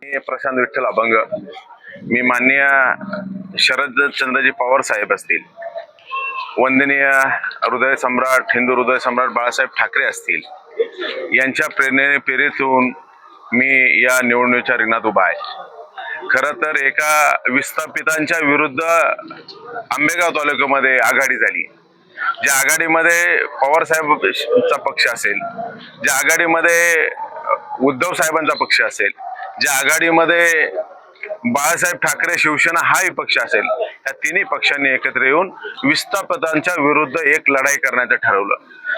मी प्रशांत विठ्ठल अभंग. मी माननीय शरदचंद्रजी पवार साहेब असतील, वंदनीय हृदय सम्राट, हिंदू हृदय सम्राट बाळासाहेब ठाकरे असतील, यांच्या प्रेरणेने प्रेरित होऊन मी या निवडणुकीच्या रिंगणात उभा आहे. खरं तर एका विस्थापितांच्या विरुद्ध आंबेगाव तालुक्यामध्ये आघाडी झाली. ज्या आघाडीमध्ये पवार साहेबांचा पक्ष असेल, ज्या आघाडीमध्ये उद्धव साहेबांचा पक्ष असेल, ज्या आघाडीमध्ये बाळासाहेब ठाकरे शिवसेना हाही पक्ष असेल, या तिन्ही पक्षांनी एकत्र येऊन विस्थापितांच्या विरुद्ध एक लढाई करण्याचं ठरवलं.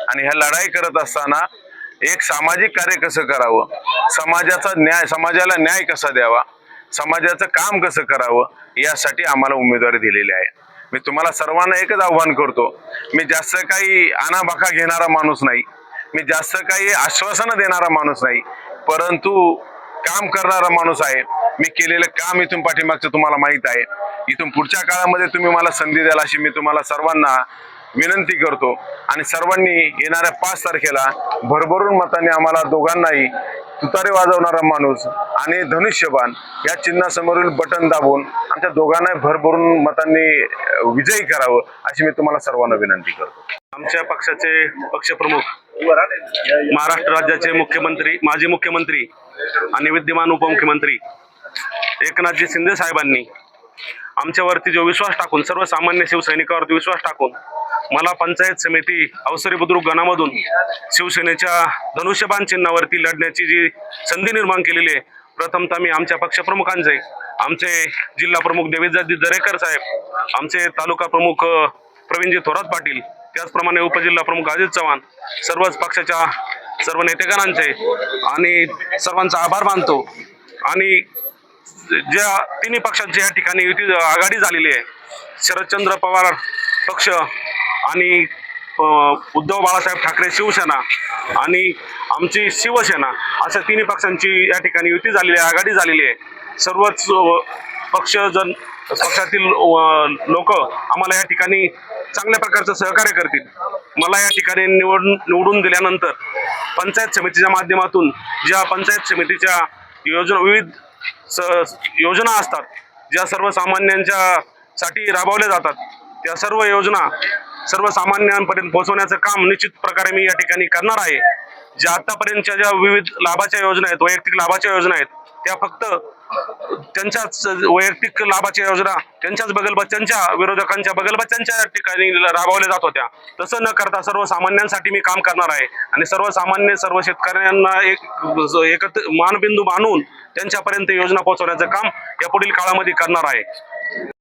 आणि ह्या लढाई करत असताना एक सामाजिक कार्य कसं करावं, समाजाला न्याय कसा द्यावा, समाजाचं काम कसं करावं, यासाठी आम्हाला उमेदवारी दिलेली आहे. मी तुम्हाला सर्वांना एकच आव्हान करतो, मी जास्त काही आनाबाका घेणारा माणूस नाही, मी जास्त काही आश्वासनं देणारा माणूस नाही, परंतु काम करणारा माणूस आहे. मी केलेलं काम इथून पाठीमागचं तुम्हाला माहित आहे. इथून पुढच्या काळामध्ये तुम्ही मला संधी द्याल अशी मी तुम्हाला सर्वांना विनंती करतो. आणि सर्वांनी येणाऱ्या 5 तारखेला भरभरून मतांनी आम्हाला दोघांनाही तुतारी वाजवणारा माणूस आणि धनुष्यबाण या चिन्हासमोरील बटन दाबून आमच्या दोघांना भरभरून मतांनी विजयी करावं अशी मी तुम्हाला सर्वांना विनंती करतो. आमच्या पक्षाचे पक्षप्रमुख, महाराष्ट्र राज्याचे मुख्यमंत्री, माजी मुख्यमंत्री आणि विद्यमान उपमुख्यमंत्री एकनाथजी शिंदे साहेबांनी आमच्यावरती जो विश्वास टाकून, सर्वसामान्य शिवसैनिकावरती विश्वास टाकून मला पंचायत समिती अवसरी बुद्रुक गणामधून शिवसेनेच्या धनुष्यबाण चिन्हावरती लढण्याची जी संधी निर्माण केलेली आहे, प्रथमतः मी आमच्या पक्षप्रमुखांचे, आमचे जिल्हा प्रमुख देवीदासजी दरेकर साहेब, आमचे तालुका प्रमुख प्रवीणजी थोरात पाटील, त्याचप्रमाणे उपजिल्हा प्रमुख अजित चव्हाण, सर्वच पक्षाच्या सर्व नेतेगणांचे आणि सर्वांचा आभार मानतो. आणि ज्या तिन्ही पक्षांची या ठिकाणी युती आघाडी झालेली आहे, शरदचंद्र पवार पक्ष आणि उद्धव बाळासाहेब ठाकरे शिवसेना आणि आमची शिवसेना, अशा तिन्ही पक्षांची या ठिकाणी युती झालेली आहे, आघाडी झालेली आहे. सर्वच पक्षातील लोक आम्हाला या ठिकाणी चांगल्या प्रकारचं सहकार्य करतील. मला या ठिकाणी निवडून दिल्यानंतर पंचायत समितीच्या माध्यमातून ज्या पंचायत समितीच्या विविध योजना असतात, ज्या सर्वसामान्यांच्या साठी राबवल्या जातात, त्या सर्व योजना सर्वसामान्यांपर्यंत पोहोचवण्याचं काम निश्चित प्रकारे मी या ठिकाणी करणार आहे. ज्या आतापर्यंतच्या ज्या विविध लाभाच्या योजना आहेत, वैयक्तिक लाभाच्या योजना आहेत, त्या फक्त त्यांच्याच वैयक्तिक लाभाच्या योजना त्यांच्याच बगलबच्च्यांच्या, विरोधकांच्या बगलबच्च्यांच्या ठिकाणी राबवल्या जात होत्या. तसं न करता सर्वसामान्यांसाठी मी काम करणार आहे आणि सर्वसामान्य सर्व शेतकऱ्यांना एक मानबिंदू मानून त्यांच्यापर्यंत योजना पोहोचवण्याचं काम या पुढील काळामध्ये करणार आहे.